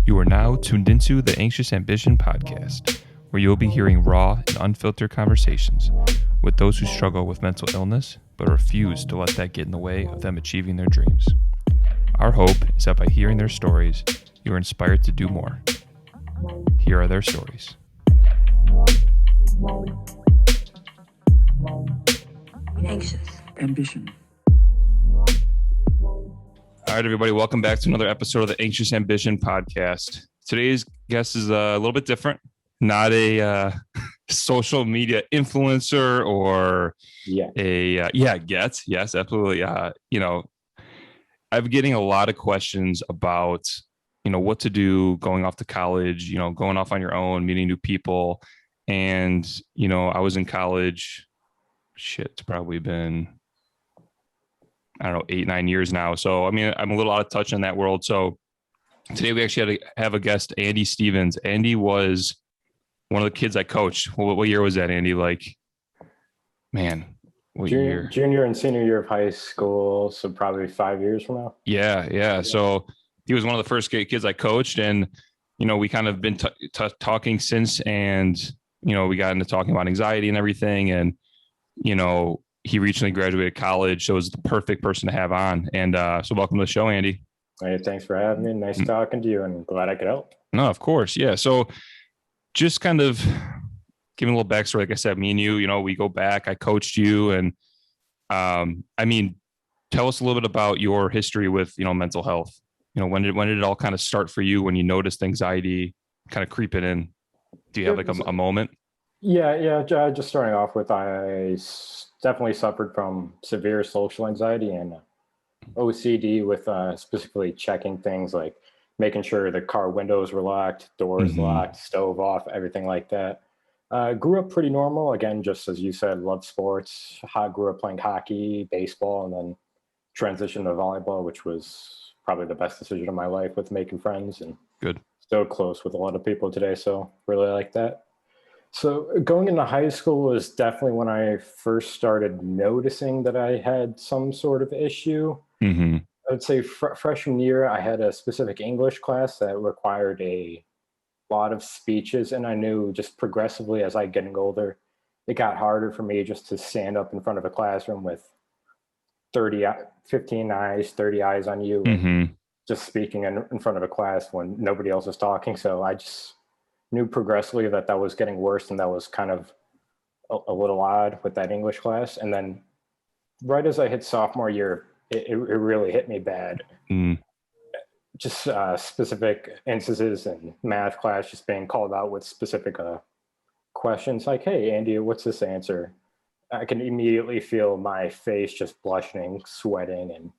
You are now tuned into the Anxious Ambition podcast, where you'll be hearing raw and unfiltered conversations with those who struggle with mental illness but refuse to let that get in the way of them achieving their dreams. Our hope is that by hearing their stories, you are inspired to do more. Here are their stories. Anxious Ambition. All right, everybody, welcome back to another episode of the Anxious Ambition podcast. Today's guest is a little bit different, not a social media influencer or yes, absolutely. I've been getting a lot of questions about, what to do going off to college, going off on your own, meeting new people. And, I was in college, it's probably been, 8, 9 years now. So, I'm a little out of touch in that world. So today we actually had to have a guest, Andy Stevens. Andy was one of the kids I coached. What year was that, Andy? Junior and senior year of high school. So probably 5 years from now. Yeah. So he was one of the first kids I coached, and, we kind of been talking since, and, we got into talking about anxiety and everything. And, he recently graduated college, so it was the perfect person to have on. And so welcome to the show, Andy. Hey, thanks for having me. Nice talking to you, and glad I could help. No, of course. Yeah. So just kind of giving a little backstory. Like I said, me and you, we go back. I coached you. And tell us a little bit about your history with, mental health. When did it all kind of start for you, when you noticed anxiety kind of creeping in? Do you have a moment? Yeah. Just starting off with, I definitely suffered from severe social anxiety and OCD with specifically checking things like making sure the car windows were locked, doors locked, stove off, everything like that. Grew up pretty normal. Again, just as you said, loved sports. Grew up playing hockey, baseball, and then transitioned to volleyball, which was probably the best decision of my life with making friends, and good. Still close with a lot of people today. So really like that. So going into high school was definitely when I first started noticing that I had some sort of issue. I would say freshman year, I had a specific English class that required a lot of speeches. And I knew just progressively as I getting older, it got harder for me just to stand up in front of a classroom with 15 eyes, 30 eyes on you, and just speaking in front of a class when nobody else is talking. So I just knew progressively that was getting worse, and that was kind of a little odd with that English class. And then right as I hit sophomore year, it really hit me bad. Just specific instances in math class, just being called out with specific questions like, "Hey, Andy, what's this answer?" I can immediately feel my face just blushing, sweating, and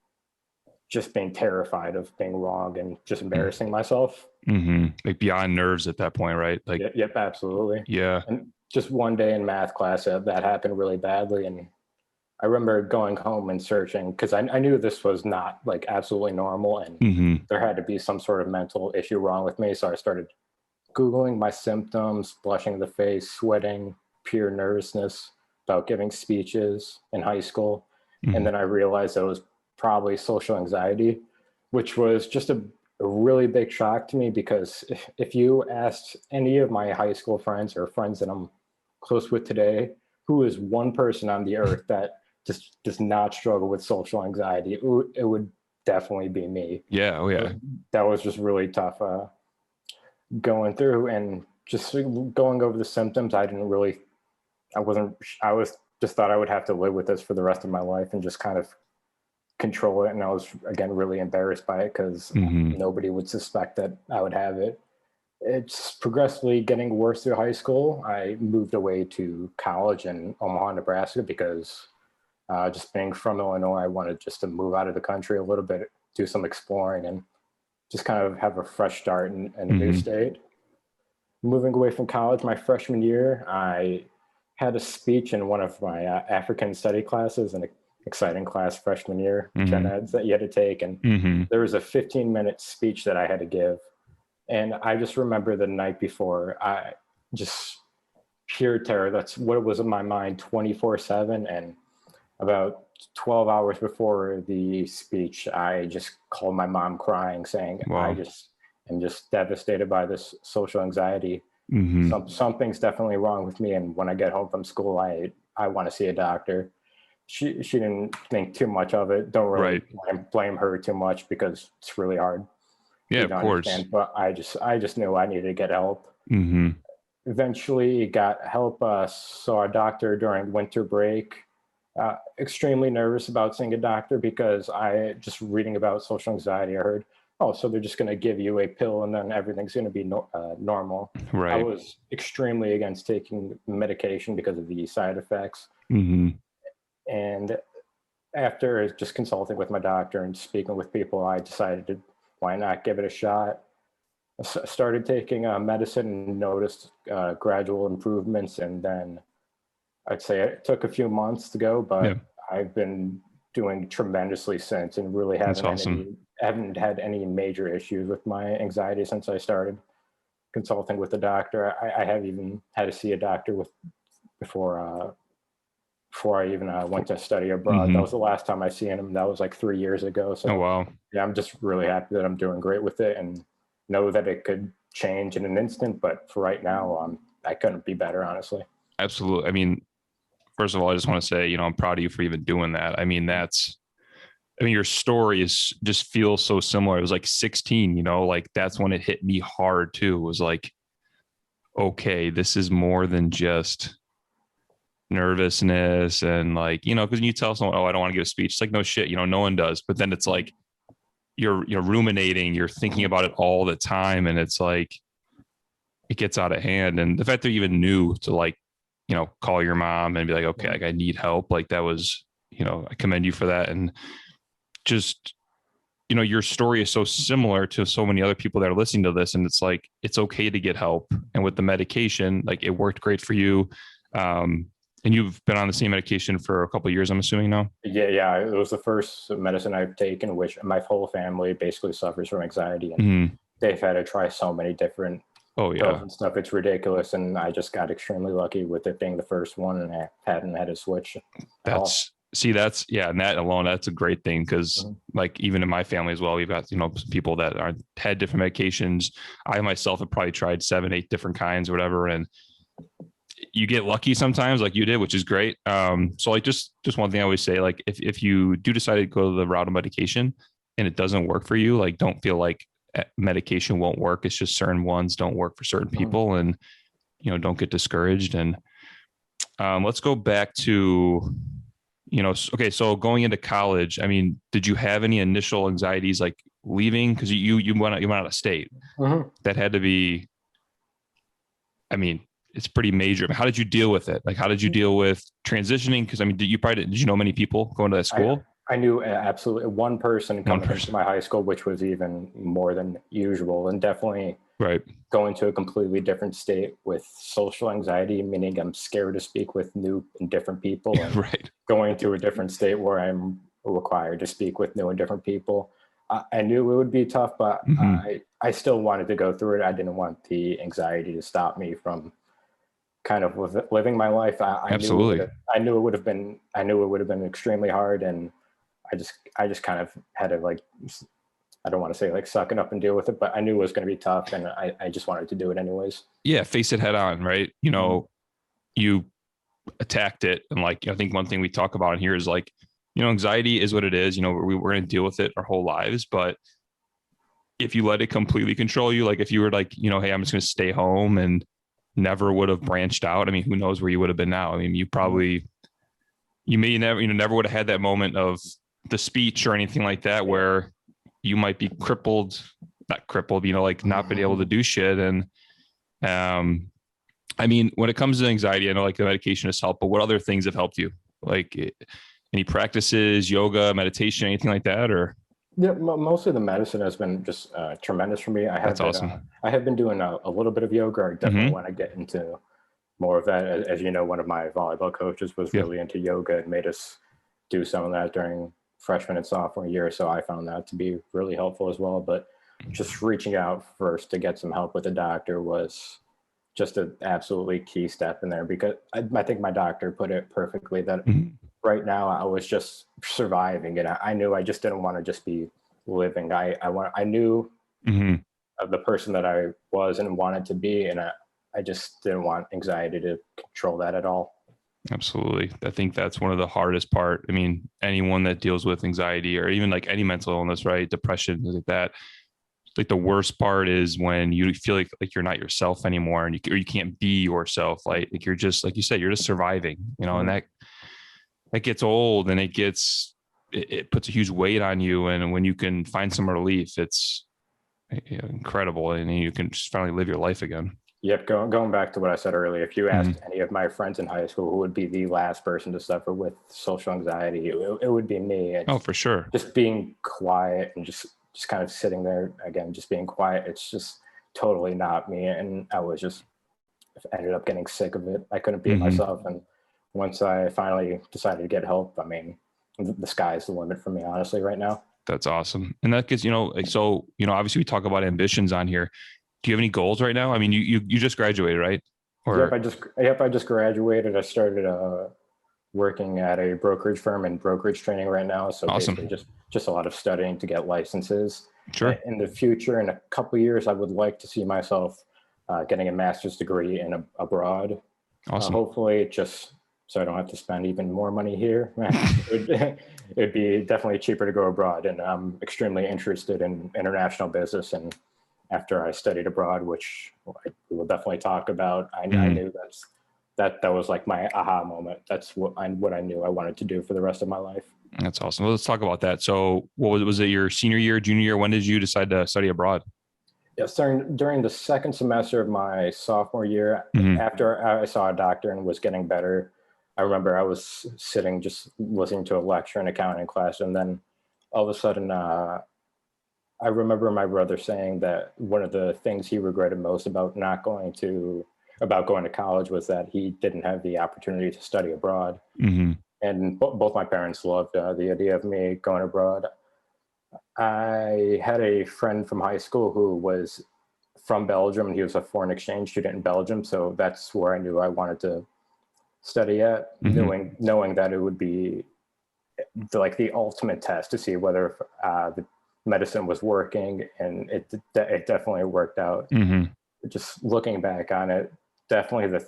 just being terrified of being wrong and just embarrassing myself. Like beyond nerves at that point, right? Yep, absolutely. Yeah. And just one day in math class, that happened really badly. And I remember going home and searching, because I knew this was not absolutely normal, and there had to be some sort of mental issue wrong with me. So I started Googling my symptoms: blushing of the face, sweating, pure nervousness about giving speeches in high school. And then I realized that it was probably social anxiety, which was just a really big shock to me, because if you asked any of my high school friends or friends that I'm close with today, who is one person on the earth that just does not struggle with social anxiety, it would definitely be me. Yeah. Oh yeah. That was just really tough going through, and just going over the symptoms. I just thought I would have to live with this for the rest of my life and just kind of control it. And I was, again, really embarrassed by it, because nobody would suspect that I would have it. It's progressively getting worse through high school. I moved away to college in Omaha, Nebraska, because just being from Illinois, I wanted just to move out of the country a little bit, do some exploring, and just kind of have a fresh start in a new state. Moving away from college, my freshman year, I had a speech in one of my African study classes, an exciting class freshman year, gen eds that you had to take. And there was a 15-minute speech that I had to give. And I just remember the night before, I just pure terror. That's what was in my mind 24/7. And about 12 hours before the speech, I just called my mom crying, saying, wow. and just devastated by this social anxiety. Something's definitely wrong with me. And when I get home from school, I want to see a doctor. She didn't think too much of it. Don't really blame her too much because it's really hard. Yeah, of course. Understand. But I just knew I needed to get help. Eventually got help. Saw a doctor during winter break. Extremely nervous about seeing a doctor because I just reading about social anxiety. I heard, oh, so they're just going to give you a pill and then everything's going to be normal. Right. I was extremely against taking medication because of the side effects. And after just consulting with my doctor and speaking with people, I decided why not give it a shot. I started taking medicine and noticed gradual improvements. And then I'd say it took a few months to go, but I've been doing tremendously since and really haven't had any major issues with my anxiety since I started consulting with a doctor. I have even had to see a doctor before I even went to study abroad. That was the last time I seen him. That was like 3 years ago. So yeah, I'm just really happy that I'm doing great with it and know that it could change in an instant. But for right now, I couldn't be better, honestly. Absolutely. I mean, first of all, I just want to say, I'm proud of you for even doing that. I mean, your story just feels so similar. It was like 16, like that's when it hit me hard too. It was like, okay, this is more than just nervousness and like, because you tell someone, oh, I don't want to give a speech. It's like, no shit, no one does. But then it's like, you're ruminating, you're thinking about it all the time. And it's like, it gets out of hand. And the fact that you even knew to like, call your mom and be like, okay, like I need help. Like that was, I commend you for that. And just, your story is so similar to so many other people that are listening to this. And it's like, it's okay to get help. And with the medication, like it worked great for you. And you've been on the same medication for a couple of years, I'm assuming now? Yeah. It was the first medicine I've taken, which my whole family basically suffers from anxiety. And they've had to try so many different pills and stuff. It's ridiculous. And I just got extremely lucky with it being the first one, and I hadn't had to switch. And that alone, that's a great thing. Cause like even in my family as well, we've got, people that had different medications. I myself have probably tried 7-8 different kinds or whatever. And you get lucky sometimes like you did, which is great. So like just one thing I always say, like if you do decide to go the route of medication and it doesn't work for you, like don't feel like medication won't work. It's just certain ones don't work for certain people, and don't get discouraged. And let's go back to okay, so going into college, I mean, did you have any initial anxieties like leaving? Because you went out of state. That had to be, I mean, it's pretty major. How did you deal with it? Like, how did you deal with transitioning? Because I mean, did you know many people going to that school? I knew absolutely one person coming into my high school, which was even more than usual, and definitely going to a completely different state with social anxiety, meaning I'm scared to speak with new and different people, and going to a different state where I'm required to speak with new and different people. I knew it would be tough, but I still wanted to go through it. I didn't want the anxiety to stop me from kind of living my life. I knew it would have been extremely hard, and I just kind of had to, like, I don't want to say like suck it up and deal with it, but I knew it was going to be tough, and I just wanted to do it anyways. Yeah. Face it head on. Right. You attacked it. And like, I think one thing we talk about in here is like, anxiety is what it is. We're going to deal with it our whole lives, but if you let it completely control you, like if you were like, hey, I'm just going to stay home and never would have branched out, I mean, who knows where you would have been now? I mean, you may never would have had that moment of the speech or anything like that, where you might be not crippled, like not been able to do shit. And, I mean, when it comes to anxiety, I know like the medication has helped, but what other things have helped you? Like any practices, yoga, meditation, anything like that? Or? Yeah, mostly the medicine has been just tremendous for me. That's awesome. I have been doing a little bit of yoga. I definitely want to get into more of that. As you know, one of my volleyball coaches was really into yoga and made us do some of that during freshman and sophomore year. So I found that to be really helpful as well. But just reaching out first to get some help with a doctor was just an absolutely key step in there, because I think my doctor put it perfectly that right now I was just surviving, and I knew I just didn't want to just be living. I knew the person that I was and wanted to be. And I just didn't want anxiety to control that at all. Absolutely. I think that's one of the hardest part. I mean, anyone that deals with anxiety or even like any mental illness, right? Depression, things like that. Like the worst part is when you feel like you're not yourself anymore and you can't be yourself. Like you're just, like you said, you're just surviving, you know, and that gets old and it puts a huge weight on you. And when you can find some relief, it's incredible. And you can just finally live your life again. Yep. Going back to what I said earlier, if you asked any of my friends in high school who would be the last person to suffer with social anxiety, it would be me. Oh, for sure. Just being quiet and just kind of sitting there again, just being quiet. It's just totally not me. And I ended up getting sick of it. I couldn't be myself. And once I finally decided to get help, I mean, the sky's the limit for me, honestly, right now. That's awesome. And that gets, obviously we talk about ambitions on here. Do you have any goals right now? I mean, you just graduated, right? Or... Yep, I just graduated. I started working at a brokerage firm and brokerage training right now. So awesome. Basically just a lot of studying to get licenses. Sure. In the future, in a couple of years, I would like to see myself getting a master's degree abroad. Awesome. Hopefully, just so I don't have to spend even more money here. It'd be definitely cheaper to go abroad. And I'm extremely interested in international business. And after I studied abroad, which we will definitely talk about, I knew that was like my aha moment. That's what I knew I wanted to do for the rest of my life. That's awesome. Well, let's talk about that. So what was it your senior year, junior year? When did you decide to study abroad? Yes, during the second semester of my sophomore year, after I saw a doctor and was getting better, I remember I was sitting just listening to a lecture in accounting class. And then all of a sudden, I remember my brother saying that one of the things he regretted most about going to college was that he didn't have the opportunity to study abroad. And both my parents loved the idea of me going abroad. I had a friend from high school who was from Belgium, and he was a foreign exchange student in Belgium. So that's where I knew I wanted to study at, knowing that it would be the ultimate test to see whether the medicine was working, and it definitely worked out. Just looking back on it, definitely the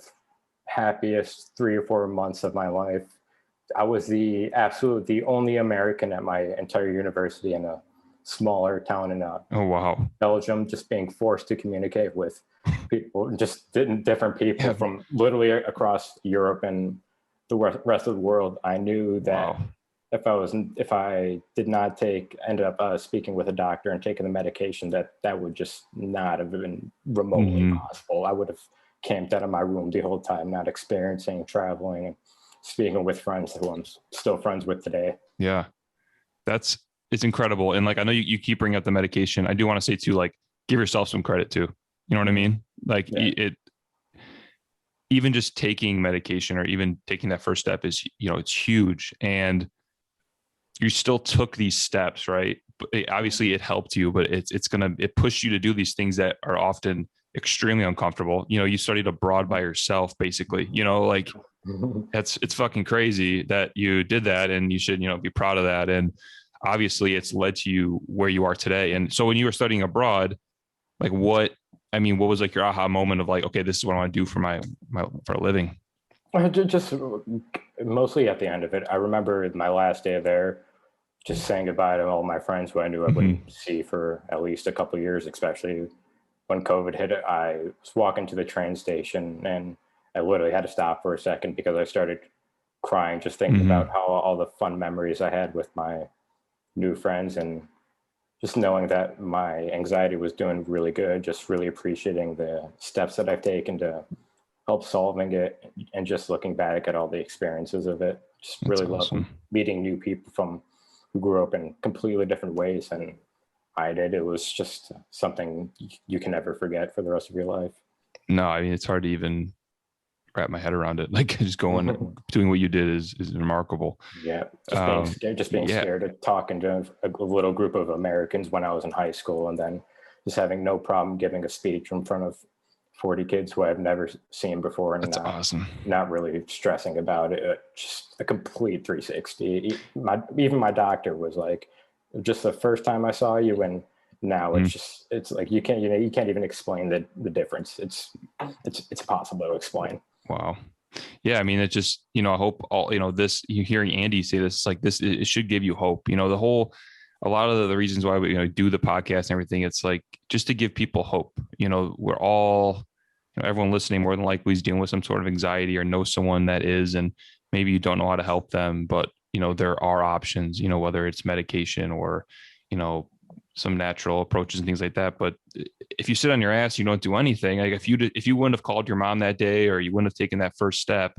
happiest 3 or 4 months of my life. I was the only American at my entire university in a smaller town in Belgium, just being forced to communicate with people, just different people from literally across Europe and the rest of the world. I knew that if I did not ended up speaking with a doctor and taking the medication, that would just not have been remotely possible. I would have camped out of my room the whole time, not experiencing traveling and speaking with friends who I'm still friends with today. Yeah, it's incredible. And I know you keep bringing up the medication. I do want to say too, give yourself some credit too. You know what I mean? Even just taking medication or even taking that first step is, it's huge. And you still took these steps, right? But obviously it helped you, but it pushed you to do these things that are often extremely uncomfortable. You studied abroad by yourself, basically, it's fucking crazy that you did that, and you should, be proud of that. And obviously it's led to you where you are today. And so when you were studying abroad, what was your aha moment of okay, this is what I want to do for for a living? Just mostly at the end of it. I remember my last day there, just saying goodbye to all my friends who I knew I wouldn't see for at least a couple of years, especially when COVID hit. I was walking to the train station and I literally had to stop for a second because I started crying, just thinking about how all the fun memories I had with my new friends, and just knowing that my anxiety was doing really good, just really appreciating the steps that I've taken to help solving it, and just looking back at all the experiences of it. Just really love meeting new people who grew up in completely different ways than I did. It was just something you can never forget for the rest of your life. No, I mean, it's hard to even wrap my head around it. Just doing what you did is remarkable. Yeah. Just being scared of talking to a little group of Americans when I was in high school, and then just having no problem giving a speech in front of 40 kids who I've never seen before. And that's awesome. Not really stressing about it. Just a complete 360. Even my doctor was like, just the first time I saw you, and Now it's like you can't even explain the difference. It's impossible to explain. Wow. Yeah. I mean, it just, I hope all, this, you hearing Andy say this, like this, it should give you hope, a lot of the reasons why we, do the podcast and everything. It's like, just to give people hope, we're all, everyone listening more than likely is dealing with some sort of anxiety or knows someone that is, and maybe you don't know how to help them, but there are options, whether it's medication or, some natural approaches and things like that. But if you sit on your ass, you don't do anything. Like if you wouldn't have called your mom that day, or you wouldn't have taken that first step,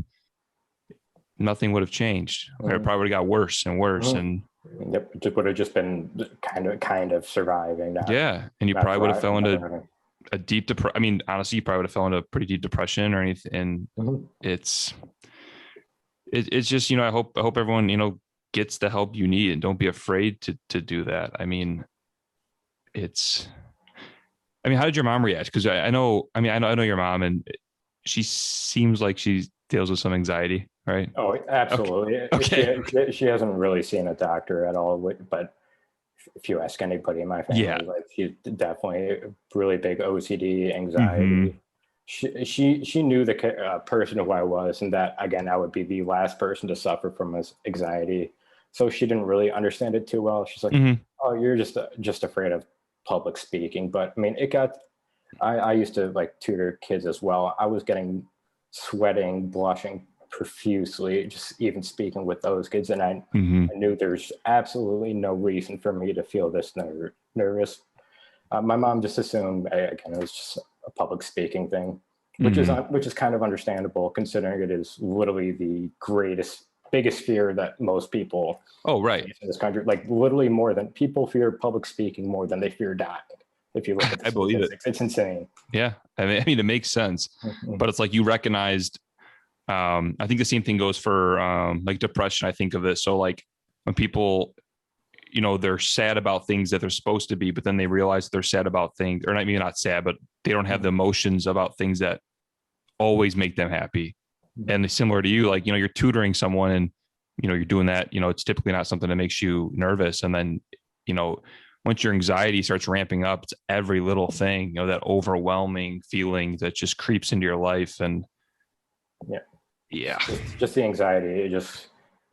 nothing would have changed. Or it probably would have got worse and worse. And yep, it would have just been kind of surviving. And you probably would have fell into a deep depression. I mean, honestly, you probably would have fell into a pretty deep depression or anything. And it's just, I hope everyone, gets the help you need, and don't be afraid to do that. I mean, how did your mom react? Because I know your mom, and she seems like she deals with some anxiety, right? Oh, absolutely. Okay. She hasn't really seen a doctor at all, but if you ask anybody in my family, like she's definitely really big OCD, anxiety. She knew the person who I was, and that, again, I would be the last person to suffer from anxiety. So she didn't really understand it too well. She's like, "Oh, you're just afraid of public speaking." But I mean, I used to like tutor kids as well. I was getting sweating, blushing profusely, just even speaking with those kids. And I knew there's absolutely no reason for me to feel this nervous. My mom just assumed, again, it was just a public speaking thing, which is kind of understandable, considering it is literally the biggest fear that most people face in this country. Like literally people fear public speaking more than they fear dying. If you look at the believe it. It's insane. Yeah. I mean, it makes sense, but it's like you recognized, I think the same thing goes for like depression. I think of it. So like when people, they're sad about things that they're supposed to be, but then they realize they're sad about things, or maybe not sad, but they don't have the emotions about things that always make them happy. And similar to you, like, you're tutoring someone, and, you're doing that, it's typically not something that makes you nervous. And then, once your anxiety starts ramping up, it's every little thing, that overwhelming feeling that just creeps into your life. And it's just the anxiety.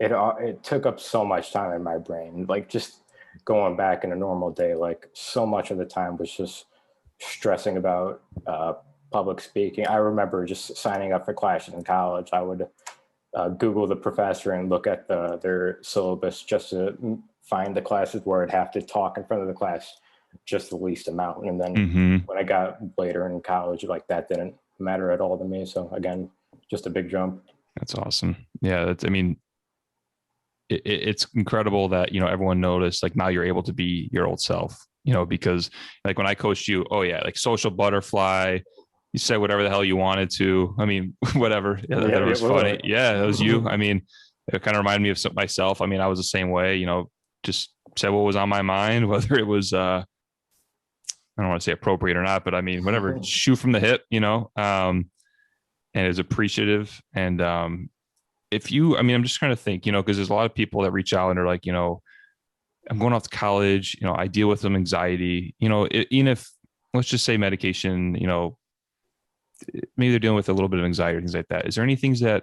It took up so much time in my brain. Like just going back in a normal day, like so much of the time was just stressing about public speaking. I remember just signing up for classes in college. I would Google the professor and look at their syllabus just to find the classes where I'd have to talk in front of the class just the least amount. And then when I got later in college, like that didn't matter at all to me. So again, just a big jump. That's awesome. Yeah. It's incredible that, everyone noticed, like now you're able to be your old self, because like when I coached you, like social butterfly, you said whatever the hell you wanted to. I mean, whatever. That was funny. Yeah, that was you. I mean, it kind of reminded me of myself. I mean, I was the same way, just said what was on my mind, whether it was, I don't want to say appropriate or not, but I mean, whatever, shoot from the hip, and is appreciative. And I'm just trying to think, because there's a lot of people that reach out and are like, I'm going off to college, I deal with some anxiety, even if, let's just say medication, maybe they're dealing with a little bit of anxiety or things like that. Is there any things that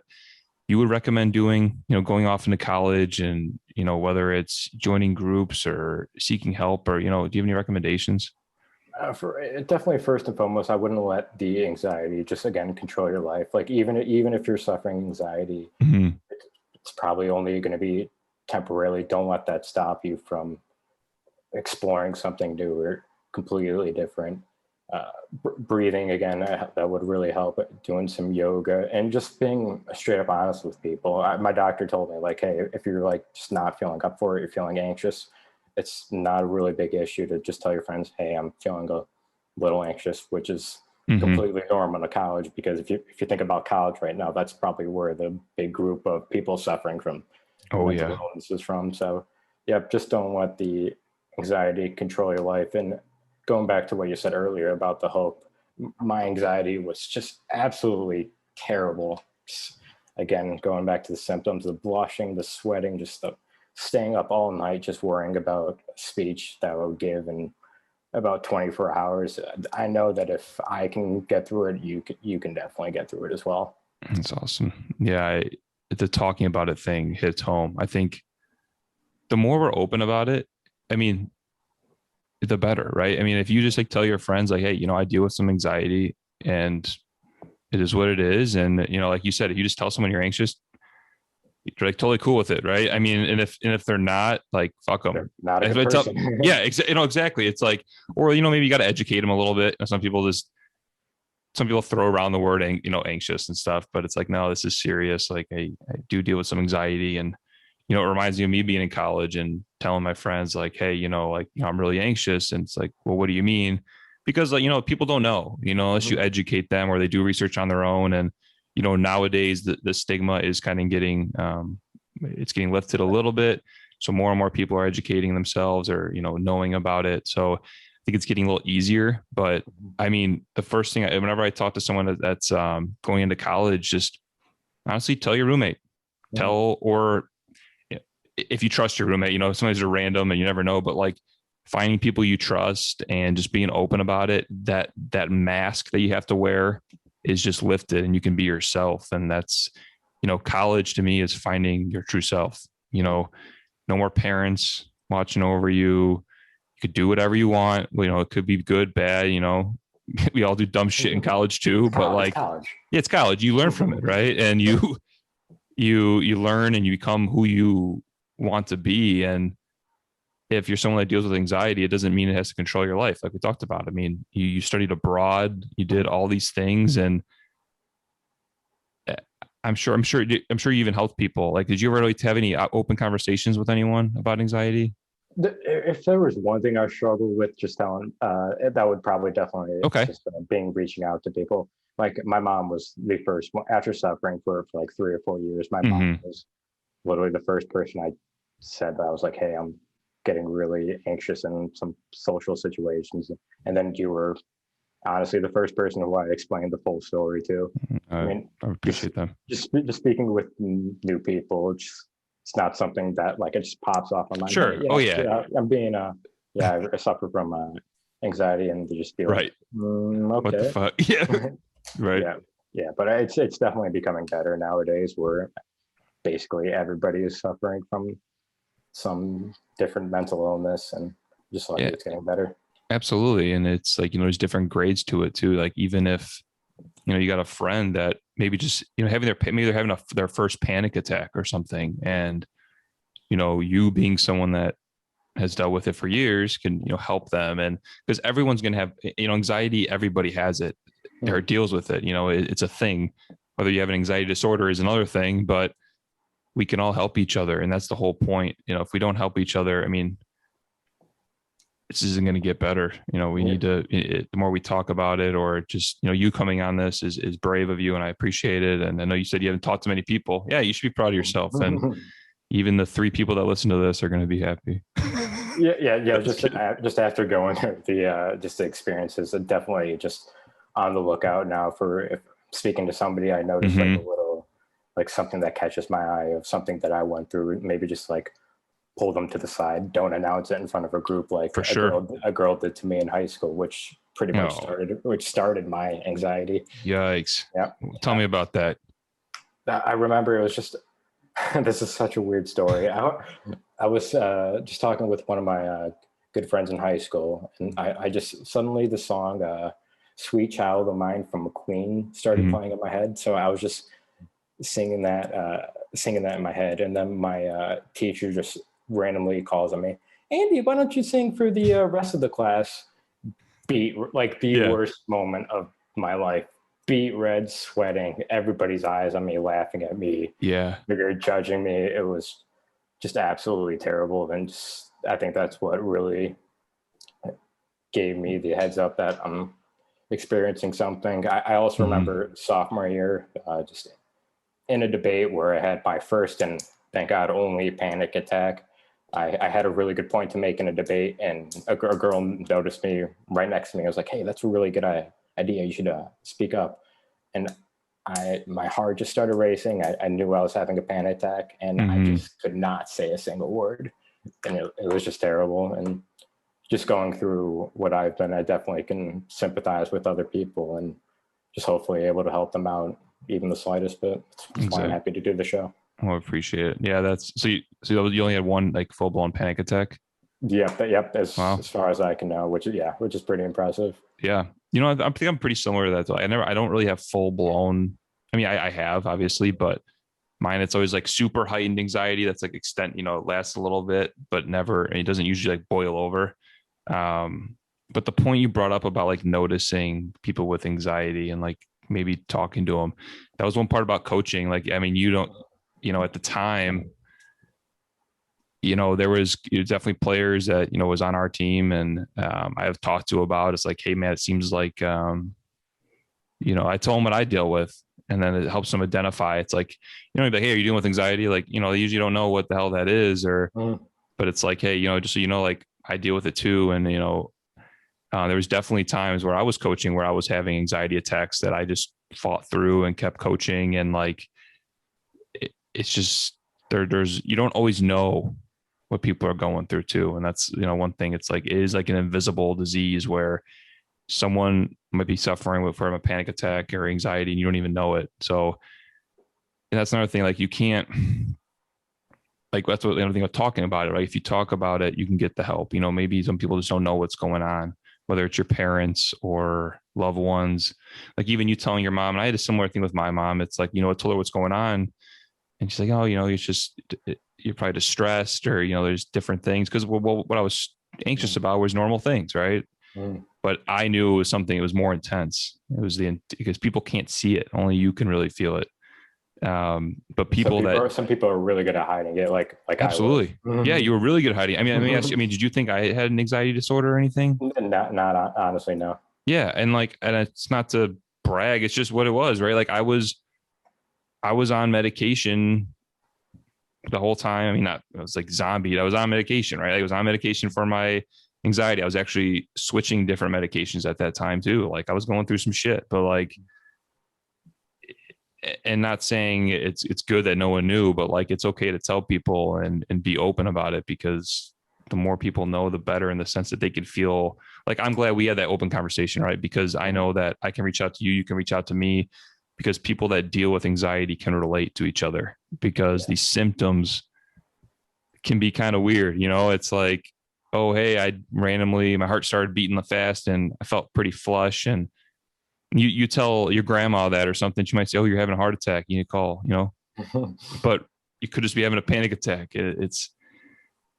you would recommend doing, going off into college, and, whether it's joining groups or seeking help, or, do you have any recommendations? Definitely, first and foremost, I wouldn't let the anxiety just, again, control your life. Like even if you're suffering anxiety, it's probably only going to be temporarily. Don't let that stop you from exploring something new or completely different. Breathing, again, that would really help. Doing some yoga and just being straight up honest with people. My doctor told me, like, hey, if you're like just not feeling up for it, you're feeling anxious, it's not a really big issue to just tell your friends, hey, I'm feeling a little anxious, which is completely normal in college. Because if you think about college right now, that's probably where the big group of people suffering from mental illness is from. So just don't let the anxiety control your life. And going back to what you said earlier about the hope, my anxiety was just absolutely terrible. Again, going back to the symptoms, the blushing, the sweating, just the staying up all night, just worrying about a speech that I would give, and about 24 hours. I know that if I can get through it, you can definitely get through it as well. That's awesome. Yeah. The talking about it thing hits home. I think the more we're open about it, I mean, the better, right? I mean, if you just like tell your friends like, hey, I deal with some anxiety and it is what it is. And, like you said, if you just tell someone you're anxious, you're like totally cool with it. Right. I mean, and if they're not, like, fuck them. They're not a good person. Yeah, exactly. It's like, or, maybe you got to educate them a little bit. Some people throw around the word, anxious and stuff, but it's like, no, this is serious. Like I do deal with some anxiety, and, it reminds me of me being in college and telling my friends like, hey, I'm really anxious. And it's like, well, what do you mean? Because like, people don't know, unless you educate them or they do research on their own. And, nowadays the stigma is kind of getting, it's getting lifted a little bit. So more and more people are educating themselves or, knowing about it. So I think it's getting a little easier, but I mean, the first thing, whenever I talk to someone that's going into college, just honestly tell your roommate, or if you trust your roommate, somebody's a random and you never know, but like finding people you trust and just being open about it, that mask that you have to wear is just lifted and you can be yourself. And that's, college to me is finding your true self, no more parents watching over you. You could do whatever you want. It could be good, bad, we all do dumb shit in college too, but like, it's college. You learn from it. Right. And you learn and you become who you want to be. And if you're someone that deals with anxiety, it doesn't mean it has to control your life. Like we talked about, I mean, you studied abroad, you did all these things, and I'm sure you even helped people. Like, did you ever really have any open conversations with anyone about anxiety? If there was one thing I struggled with just telling, that would probably definitely just reaching out to people. Like my mom was the first one after suffering for like 3 or 4 years. My mom was literally the first person I said that I was like, hey, I'm getting really anxious in some social situations. And then you were honestly the first person who I explained the full story to. I mean, I appreciate that. Just speaking with new people, it's not something that like it just pops off on my sure. Yeah, I'm being I suffer from anxiety, and they just be like, okay, what the fuck? Yeah. Right. Yeah, but it's definitely becoming better nowadays, where basically everybody is suffering from some different mental illness, and just like it's getting better. Absolutely. And it's like, there's different grades to it too. Like even if, you got a friend that maybe just, maybe they're having their first panic attack or something. And, you being someone that has dealt with it for years can, help them. And because everyone's going to have, anxiety, everybody has it or deals with it. It's a thing. Whether you have an anxiety disorder is another thing, but we can all help each other. And that's the whole point. If we don't help each other, I mean, this isn't going to get better. We need to, the more we talk about it, or just, you coming on this is brave of you. And I appreciate it. And I know you said you haven't talked to many people. Yeah. You should be proud of yourself. And even the 3 people that listen to this are going to be happy. Yeah. Just after going through the experiences, definitely just on the lookout now for, if speaking to somebody, I noticed like a little, like something that catches my eye of something that I went through, maybe just like pull them to the side. Don't announce it in front of a group like a girl did to me in high school, which pretty much started my anxiety. Yikes. Yeah. Tell me about that. I remember it was just, this is such a weird story. I was just talking with one of my good friends in high school, and I just suddenly the song Sweet Child of Mine from Queen started playing in my head. So I was just singing that in my head. And then my teacher just randomly calls on me, Andy, why don't you sing for the rest of the class? Like the worst moment of my life. Beat red, sweating, everybody's eyes on me, laughing at me. Yeah. They're judging me. It was just absolutely terrible. And just, I think that's what really gave me the heads up that I'm experiencing something. I also remember sophomore year, just in a debate where I had my first and thank God only panic attack. I had a really good point to make in a debate, and a girl noticed me right next to me. I was like, hey, that's a really good idea. You should speak up. And my heart just started racing. I knew I was having a panic attack, and I just could not say a single word. And it was just terrible. And just going through what I've been, I definitely can sympathize with other people and just hopefully able to help them out even the slightest bit. That's why I'm happy to do the show. Oh, I appreciate it. Yeah, that's so you only had one like full blown panic attack. Yep. As Wow. as far as I can know, which is pretty impressive. Yeah, I think I'm pretty similar to that. Though. I don't really have full blown. I mean, I have obviously, but mine it's always like super heightened anxiety. That's like extent, it lasts a little bit, but never. And it doesn't usually like boil over. But the point you brought up about like noticing people with anxiety and like maybe talking to them, that was one part about coaching. Like, I mean, you don't, at the time, there was definitely players that, was on our team and I have talked to about, it's like, hey man, it seems like, I told them what I deal with and then it helps them identify. It's like, like, hey, are you dealing with anxiety? Like, they usually don't know what the hell that is but it's like, hey, just so like I deal with it too. And, there was definitely times where I was coaching where I was having anxiety attacks that I just fought through and kept coaching. And like, it's just there's, you don't always know what people are going through too. And that's, one thing, it's like, it is like an invisible disease where someone might be suffering from a panic attack or anxiety and you don't even know it. So that's another thing. Like you can't, like that's what the other thing of talking about it, right? If you talk about it, you can get the help. Maybe some people just don't know what's going on, whether it's your parents or loved ones. Like even you telling your mom, and I had a similar thing with my mom. It's like, I told her what's going on. And she's like, oh, it's just, you're probably distressed or, there's different things. Cause what I was anxious about was normal things. Right. But I knew it was something, it was more intense. It was because people can't see it. Only you can really feel it. But some people are really good at hiding it. Like absolutely. Yeah. You were really good at hiding. I mean, let me ask you, did you think I had an anxiety disorder or anything? Not honestly, no. Yeah. And it's not to brag. It's just what it was, right? Like I was on medication the whole time. I mean, I was like zombie. I was on medication, right? I was on medication for my anxiety. I was actually switching different medications at that time too. Like I was going through some shit, but like, and not saying it's good that no one knew, but like, it's okay to tell people and be open about it because the more people know, the better in the sense that they can feel like, I'm glad we had that open conversation, right? Because I know that I can reach out to you, you can reach out to me, because people that deal with anxiety can relate to each other because these symptoms can be kind of weird. It's like, oh, hey, my heart started beating fast and I felt pretty flush. And you tell your grandma that or something, she might say, oh, you're having a heart attack. You need to call, but you could just be having a panic attack. It's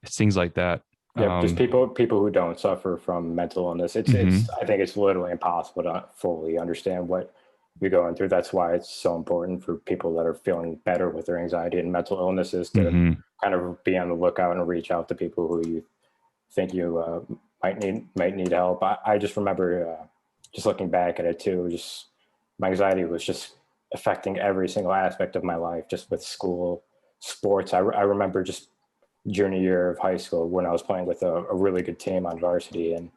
things like that. Yeah, just people who don't suffer from mental illness. It's I think it's literally impossible to fully understand what you're going through. That's why it's so important for people that are feeling better with their anxiety and mental illnesses to kind of be on the lookout and reach out to people who you think you might need help. I just remember just looking back at it too, just my anxiety was just affecting every single aspect of my life, just with school, sports. I remember just junior year of high school when I was playing with a really good team on varsity, and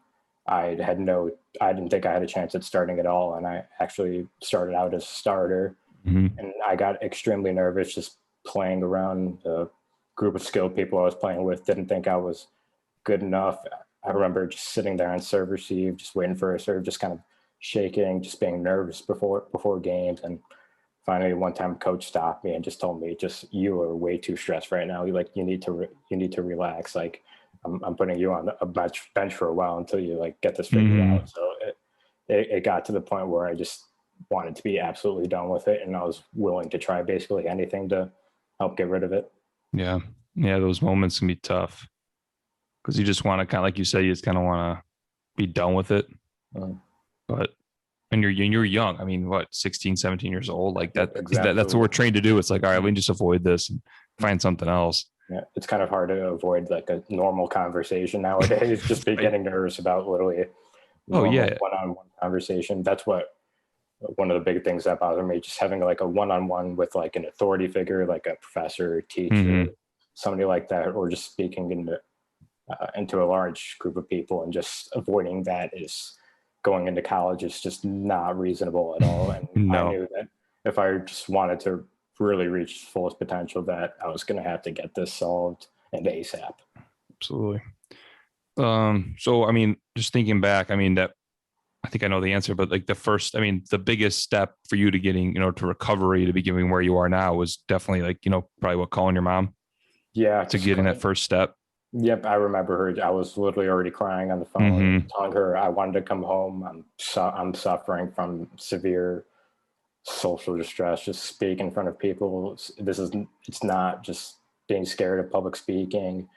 I didn't think I had a chance at starting at all. And I actually started out as a starter and I got extremely nervous just playing around the group of skilled people I was playing with. Didn't think I was good enough. I remember just sitting there on serve receive, just waiting for a serve, just kind of shaking, just being nervous before games. And finally, one time, coach stopped me and just told me, "Just you are way too stressed right now. You need to relax. Like I'm putting you on a bench for a while until you like get this figured out." So it got to the point where I just wanted to be absolutely done with it, and I was willing to try basically anything to help get rid of it. Yeah, those moments can be tough. Because you just want to kind of, like you say, you just kind of want to be done with it. But when you're young, I mean, what, 16, 17 years old, like that, exactly. That's what we're trained to do. It's like, all right, let me just avoid this and find something else. Yeah, it's kind of hard to avoid like a normal conversation nowadays. Just be getting nervous about literally one-on-one conversation. That's what one of the big things that bother me, just having like a one-on-one with like an authority figure, like a professor, teacher, somebody like that, or just speaking into a large group of people, and just avoiding that is going into college is just not reasonable at all. And I knew that if I just wanted to really reach fullest potential, that I was going to have to get this solved and ASAP. Absolutely. So, I mean, just thinking back, I mean, that I think I know the answer, but like the biggest step for you to getting, to recovery, to be getting where you are now was definitely like, probably calling your mom Yeah, to getting that first step. Yep, I remember her. I was literally already crying on the phone, Mm-hmm. telling her I wanted to come home. I'm suffering from severe social distress. Just speak in front of people. It's not just being scared of public speaking.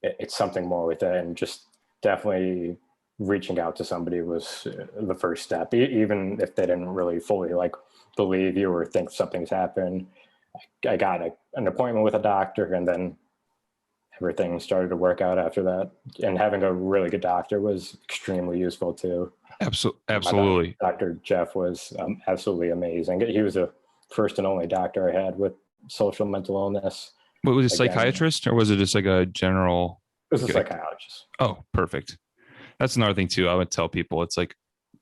It's something more with it, and just definitely reaching out to somebody was the first step. Even if they didn't really fully like believe you or think something's happened, I got an appointment with a doctor, and then everything started to work out after that. And having a really good doctor was extremely useful too. Absolutely. Dr. Jeff was absolutely amazing. He was the first and only doctor I had with social mental illness. What was it, psychiatrist, or was it just like a general? It was a psychologist. Oh, perfect. That's another thing too. I would tell people it's like,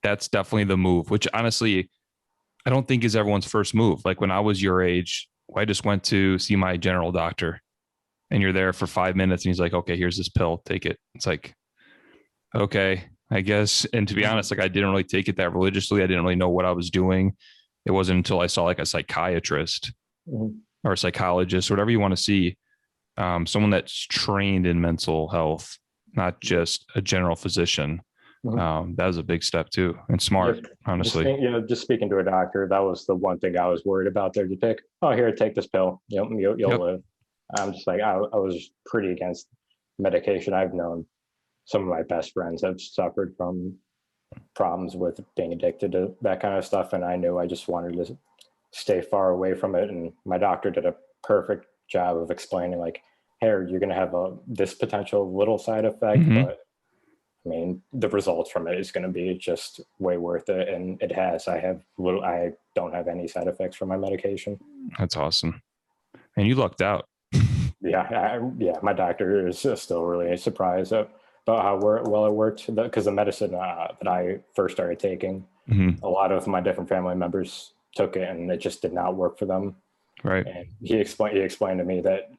that's definitely the move, which honestly, I don't think is everyone's first move. Like when I was your age, I just went to see my general doctor, and you're there for 5 minutes and he's like, okay, here's this pill, take it. It's like, okay, I guess. And to be honest, like I didn't really take it that religiously. I didn't really know what I was doing. It wasn't until I saw like a psychiatrist or a psychologist, whatever you want to see, someone that's trained in mental health, not just a general physician. That was a big step too, and smart, honestly. Just speaking to a doctor, that was the one thing I was worried about. There to pick, oh, here, take this pill. You'll live. I'm just like, I was pretty against medication. I've known some of my best friends have suffered from problems with being addicted to that kind of stuff, and I knew I just wanted to stay far away from it. And my doctor did a perfect job of explaining, like, hey, you're going to have this potential little side effect, but I mean, the results from it is going to be just way worth it. And it has. I don't have any side effects from my medication. That's awesome. And you lucked out. Yeah. My doctor is still really surprised about how well it worked, because the medicine that I first started taking, a lot of my different family members took it and it just did not work for them. Right. And he explained to me that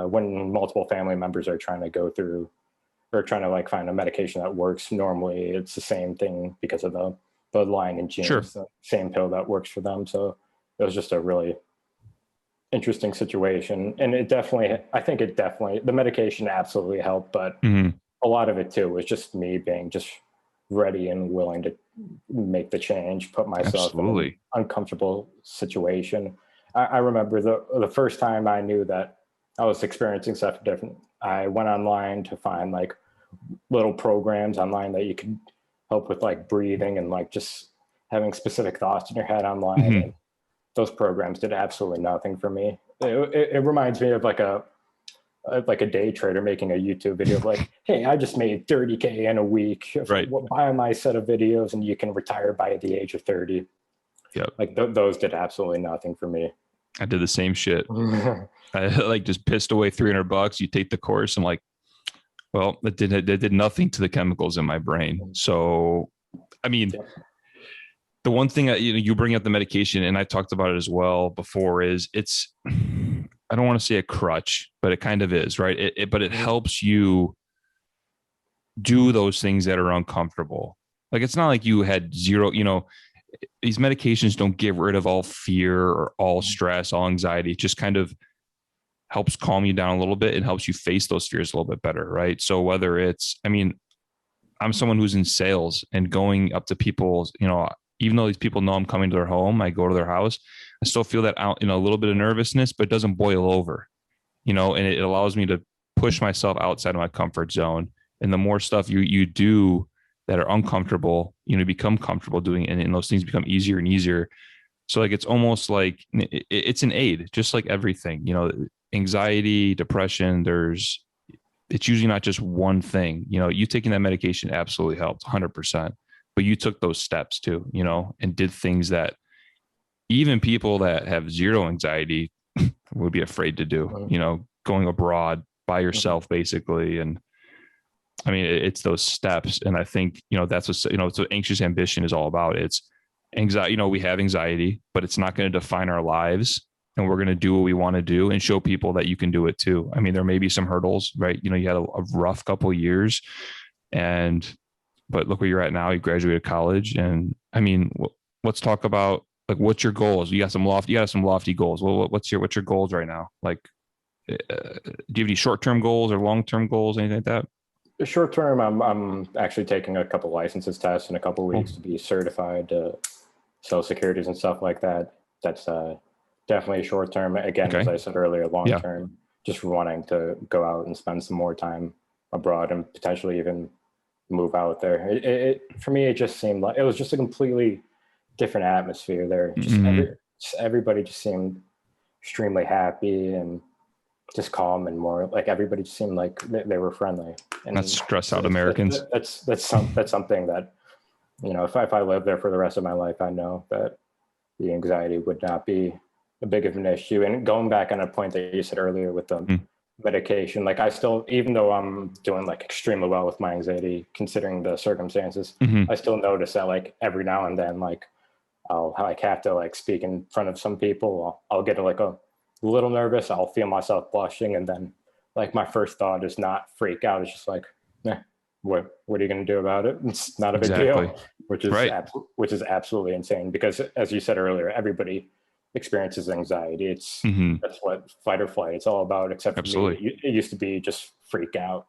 when multiple family members are trying to go through or trying to like find a medication that works, normally it's the same thing because of the bloodline and genes, the same pill that works for them. So it was just a really interesting situation. And the medication absolutely helped, but a lot of it too was just me being just ready and willing to make the change, put myself in an uncomfortable situation. I remember the first time I knew that I was experiencing something different, I went online to find like little programs online that you could help with like breathing and like just having specific thoughts in your head online. And those programs did absolutely nothing for me. It reminds me of like a day trader making a YouTube video of like, hey, I just made 30K in a week. Right. Buy my set of videos and you can retire by the age of 30. Yep. Like those did absolutely nothing for me. I did the same shit. I like just pissed away $300. You take the course. I'm like, well, that did nothing to the chemicals in my brain. So, I mean, the one thing you bring up the medication, and I talked about it as well before, is it's, I don't want to say a crutch, but it kind of is, right? But it helps you do those things that are uncomfortable. Like, it's not like you had zero, these medications don't get rid of all fear or all stress, all anxiety. It just kind of helps calm you down a little bit and helps you face those fears a little bit better, right? So whether it's, I mean, I'm someone who's in sales and going up to people, even though these people know I'm coming to their home, I go to their house, I still feel that out, a little bit of nervousness, but it doesn't boil over, and it allows me to push myself outside of my comfort zone. And the more stuff you do that are uncomfortable, become comfortable doing it, and those things become easier and easier. So like, it's almost like it's an aid, just like everything, anxiety, depression, it's usually not just one thing. You taking that medication absolutely helped 100%, but you took those steps too, and did things that even people that have zero anxiety would be afraid to do, going abroad by yourself basically. And I mean, it's those steps. And I think, that's what, so anxious ambition is all about. It's anxiety, we have anxiety, but it's not going to define our lives. And we're going to do what we want to do and show people that you can do it too. I mean, there may be some hurdles, right? You had a rough couple of years, But look where you're at now. You graduated college, and I mean, let's talk about like what's your goals. You got some lofty goals. Well, what's your goals right now? Like, do you have any short-term goals or long-term goals, anything like that? Short term, I'm actually taking a couple licenses tests in a couple weeks to be certified social securities and stuff like that. That's definitely short term. Again, Okay. as I said earlier, long term, just wanting to go out and spend some more time abroad and potentially even move out there. For me, it just seemed like it was just a completely different atmosphere there. Everybody just seemed extremely happy and just calm, and more like everybody just seemed like they were friendly. And not stressed out Americans. That's something that, you know, if I live there for the rest of my life, I know that the anxiety would not be a big of an issue. And going back on a point that you said earlier with the medication, like I still, even though I'm doing like extremely well with my anxiety, considering the circumstances, I still notice that like every now and then, like I'll like have to like speak in front of some people. I'll get like a little nervous. I'll feel myself blushing, and then like my first thought is not freak out. It's just like, what are you going to do about it? It's not a big deal, which is absolutely insane, because as you said earlier, everybody experiences anxiety. That's what fight or flight it's all about, except for me. It used to be just freak out.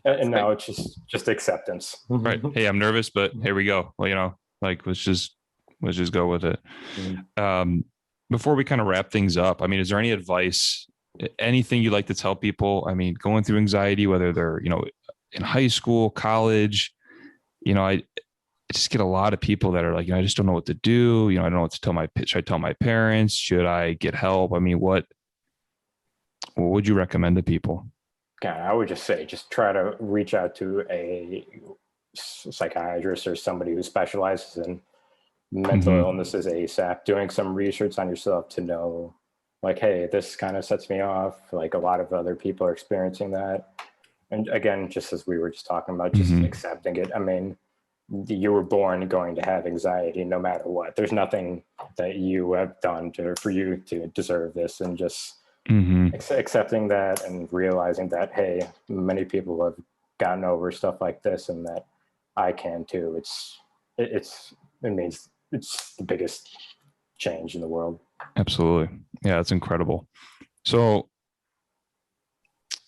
And now it's just acceptance. Right. Hey, I'm nervous, but here we go. Well, you know, like, let's just go with it. Before we kind of wrap things up, I mean, is there any advice, anything you'd like to tell people? I mean, going through anxiety, whether they're, you know, in high school, college, you know, I just get a lot of people that are like, you know, I just don't know what to do. You know, I don't know what to tell should I tell my parents? Should I get help? I mean, what would you recommend to people? God, I would just say, just try to reach out to a psychiatrist or somebody who specializes in mental illnesses ASAP, doing some research on yourself to know, like, hey, this kind of sets me off. Like a lot of other people are experiencing that. And again, just as we were just talking about, just accepting it. I mean, you were born going to have anxiety no matter what. There's nothing that you have done for you to deserve this, and just accepting that and realizing that, hey, many people have gotten over stuff like this, and that I can too. It means it's the biggest change in the world. Absolutely. Yeah, that's incredible. So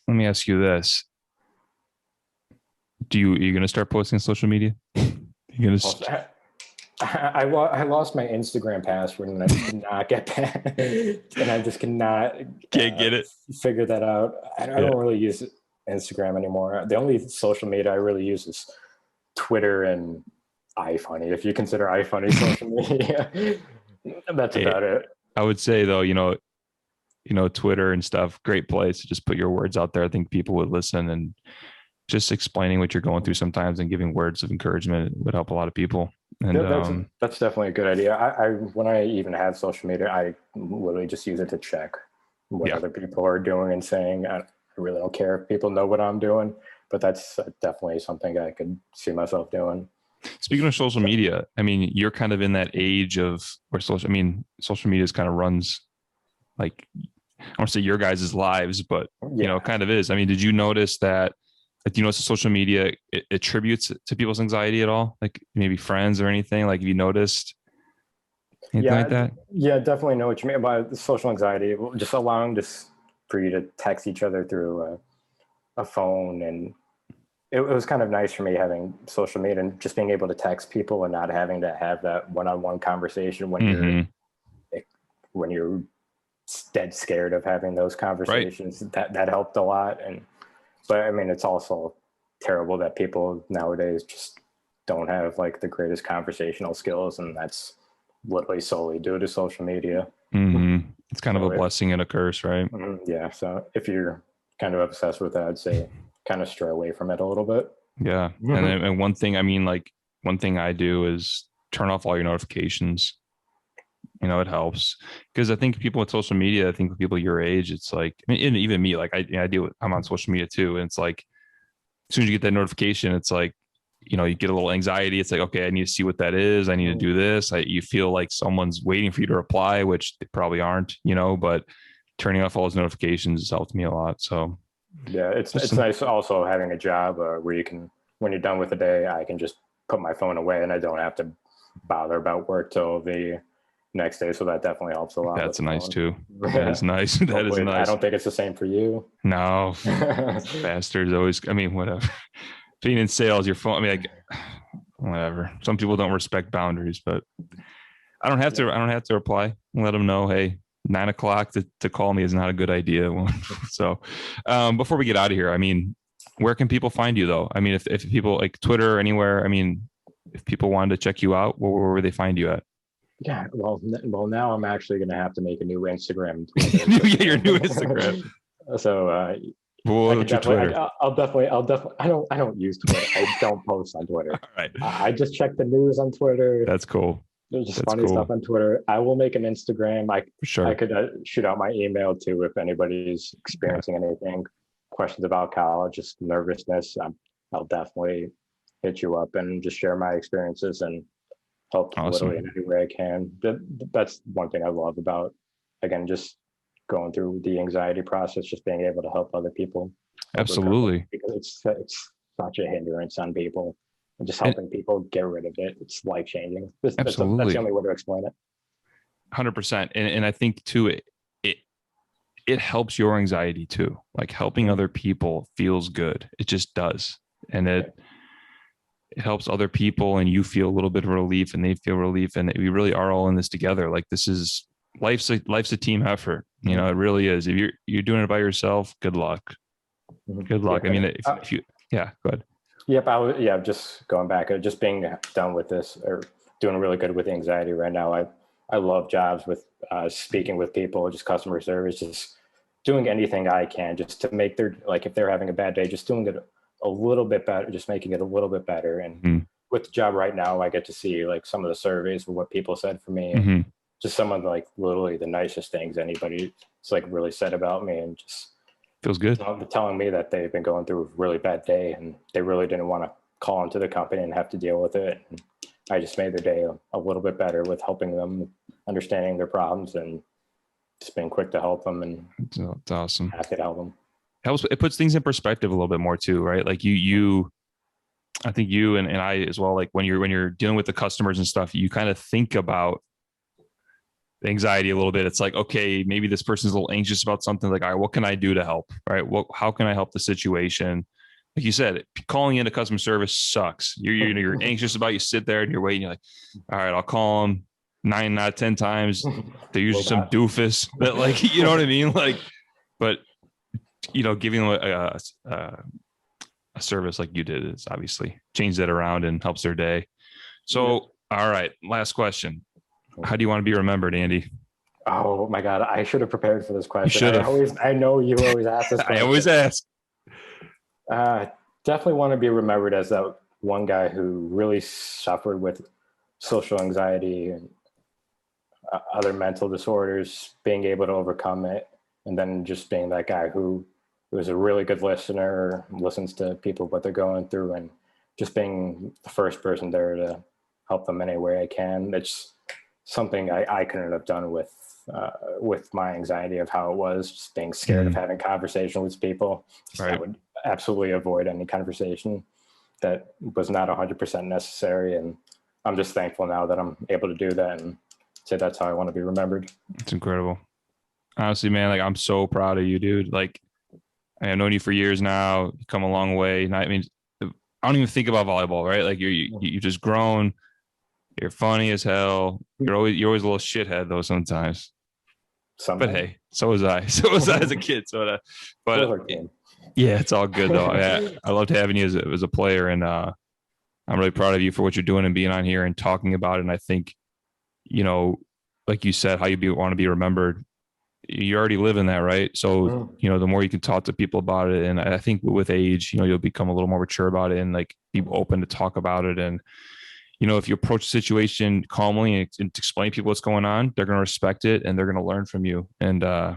let me ask you this. Are you going to start posting on social media? I lost my Instagram password, and I cannot get back, and I just can't get it. Figure that out. I don't really use Instagram anymore. The only social media I really use is Twitter and iFunny, if you consider iFunny social media. That's about it. I would say though, you know, Twitter and stuff, great place to just put your words out there. I think people would listen, and just explaining what you're going through sometimes and giving words of encouragement would help a lot of people. And that's definitely a good idea. I when I even have social media, I literally just use it to check what other people are doing and saying. I really don't care if people know what I'm doing, but that's definitely something I could see myself doing. Speaking of social media, I mean, you're kind of in that age of where social media is kind of runs, like, I don't want to say your guys' lives, but you know, kind of is. I mean, did you notice that? Like, do you notice that social media it attributes to people's anxiety at all? Like maybe friends or anything? Like, have you noticed anything like that? Yeah, definitely know what you mean by the social anxiety. Just allowing for you to text each other through a phone, and it was kind of nice for me having social media and just being able to text people and not having to have that one-on-one conversation when you're dead scared of having those conversations. Right. That helped a lot. But I mean, it's also terrible that people nowadays just don't have like the greatest conversational skills, and that's literally solely due to social media. It's kind of a blessing and a curse, right? Yeah. So if you're kind of obsessed with that, I'd say kind of stray away from it a little bit. Yeah. And one thing, I mean, like one thing I do is turn off all your notifications. You know, it helps, because I think people with social media, I think with people your age, it's like, I mean, even me, like I'm on social media too. And it's like, as soon as you get that notification, it's like, you know, you get a little anxiety. It's like, okay, I need to see what that is. I need to do this. You feel like someone's waiting for you to reply, which they probably aren't, you know, but turning off all those notifications has helped me a lot. So yeah, it's nice also having a job where you can when you're done with the day, I can just put my phone away and I don't have to bother about work till the next day. So that definitely helps a lot. That's nice too. That is nice. That is nice. I don't think it's the same for you. No, bastards always. I mean, whatever. Being in sales, your phone. I mean, whatever. Some people don't respect boundaries, but I don't have to. I don't have to reply. Let them know, hey, 9 o'clock to call me is not a good idea. So, before we get out of here, I mean, where can people find you though? I mean, if people like Twitter or anywhere, I mean, if people wanted to check you out, where would they find you at? Yeah, well, now I'm actually going to have to make a new Instagram. Yeah, your new Instagram. So, what's your Twitter? I'll definitely. I don't use Twitter. I don't post on Twitter. All right. I just check the news on Twitter. That's cool. There's just funny stuff on Twitter. I will make an Instagram. I could shoot out my email too if anybody's experiencing anything, questions about college, just nervousness. I'll definitely hit you up and just share my experiences and help literally in any way I can. That's one thing I love about, again, just going through the anxiety process, just being able to help other people. Absolutely. Because it's such a hindrance on people. And just helping people get rid of it. It's life-changing. Absolutely. That's the only way to explain it. 100%. And I think too, it helps your anxiety too. Like helping other people feels good. It just does. And it helps other people and you feel a little bit of relief and they feel relief. And we really are all in this together. Like this is life's a team effort. You know, it really is. If you're doing it by yourself, good luck. Good luck. I mean, if you, go ahead. Yep. Just going back, just being done with this or doing really good with anxiety right now. I love jobs with speaking with people, just customer service, just doing anything I can just to make if they're having a bad day, just doing it a little bit better, just making it a little bit better. And with the job right now, I get to see like some of the surveys of what people said for me, just some of like literally the nicest things anybody's like really said about me, and just feels good. Telling me that they've been going through a really bad day and they really didn't want to call into the company and have to deal with it. And I just made their day a little bit better with helping them, understanding their problems, and just being quick to help them. And it's awesome. Happy to help them. It puts things in perspective a little bit more too, right? Like I think you and I as well, like when you're dealing with the customers and stuff, you kind of think about the anxiety a little bit. It's like, okay, maybe this person's a little anxious about something. Like, all right, what can I do to help? Right? How can I help the situation? Like you said, calling into customer service sucks. You're anxious about. You sit there and you're waiting. You're like, all right, I'll call them 9 out of 10 times. They're usually some doofus, but like, you know what I mean? Like, but you know, giving them a service like you did is obviously changed that around and helps their day. So, all right, last question. How do you want to be remembered, Andy? Oh my God, I should have prepared for this question. I know you always ask this question. I always ask. Definitely want to be remembered as that one guy who really suffered with social anxiety and other mental disorders, being able to overcome it, and then just being that guy who was a really good listener, listens to people, what they're going through, and just being the first person there to help them any way I can. It's something I couldn't have done with my anxiety of how it was, just being scared of having conversation with people. Right. I would absolutely avoid any conversation that was not 100% necessary. And I'm just thankful now that I'm able to do that and say that's how I want to be remembered. It's incredible. Honestly, man, like I'm so proud of you, dude. Like I've known you for years now. You've come a long way. I mean, I don't even think about volleyball, right? Like you just grown. You're funny as hell. You're always a little shithead though sometimes. But hey, so was I. So was I as a kid. Yeah, it's all good though. I loved having you as a player, and I'm really proud of you for what you're doing and being on here and talking about it. And I think, you know, like you said, how you want to be remembered. You already live in that, right? So, you know, the more you can talk to people about it, and I think with age, you know, you'll become a little more mature about it and like be open to talk about it. And you know, if you approach the situation calmly and explain to people what's going on, they're going to respect it and they're going to learn from you. And I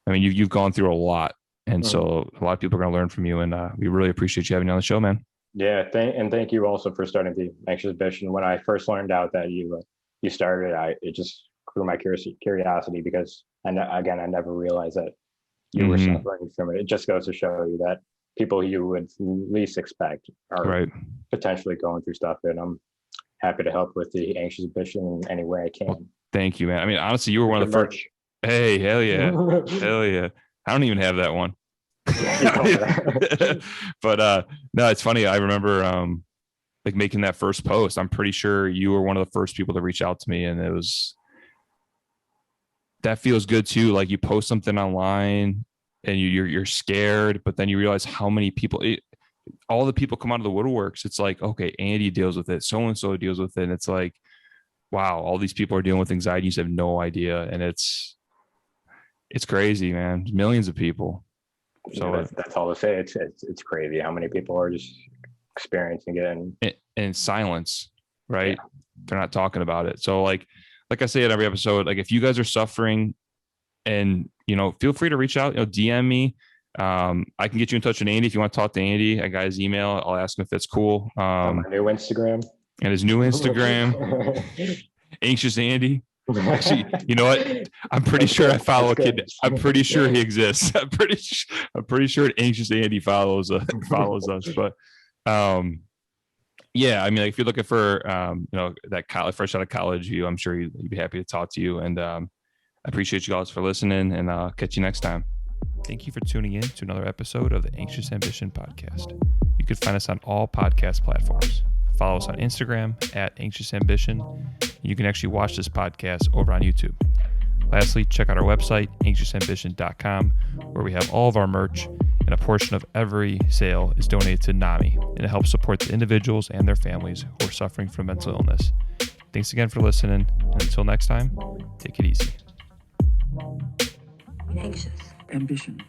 mean, you've gone through a lot, and so a lot of people are going to learn from you. And we really appreciate you having you on the show, man. Yeah, thank you also for starting the Anxious Ambition. When I first learned out that you started, it just grew my curiosity because I never realized that you were suffering from it. It just goes to show you that people you would least expect are potentially going through stuff, and I'm happy to help with the anxious ambition in any way I can. Well, thank you, man. I mean, honestly, you were one of the first. Hey, hell yeah. Hell yeah. I don't even have that one. But no, it's funny. I remember like making that first post. I'm pretty sure you were one of the first people to reach out to me, and that feels good too. Like you post something online and you're scared, but then you realize how many people, all the people come out of the woodworks. It's like, okay, Andy deals with it, so and so deals with it, and it's like, wow, all these people are dealing with anxiety. You have no idea, and it's crazy, man. Millions of people. So that's all to say. It's crazy how many people are just experiencing it in silence, right? Yeah. They're not talking about it. So like I say in every episode, like if you guys are suffering, and feel free to reach out, DM me. I can get you in touch with Andy if you want to talk to Andy. I got his email. I'll ask him if it's cool. My new Instagram. And his new Instagram, Anxious Andy. Actually, you know what? I'm pretty sure I follow a kid. I'm pretty sure he exists. I'm pretty sure Anxious Andy follows us. But yeah, I mean, like, if you're looking for that fresh out of college view, I'm sure he'd be happy to talk to you. And I appreciate you guys for listening, and I'll catch you next time. Thank you for tuning in to another episode of the Anxious Ambition podcast. You can find us on all podcast platforms. Follow us on Instagram at Anxious Ambition. You can actually watch this podcast over on YouTube. Lastly, check out our website, anxiousambition.com, where we have all of our merch, and a portion of every sale is donated to NAMI, and it helps support the individuals and their families who are suffering from mental illness. Thanks again for listening, and until next time, take it easy. Anxious ambition.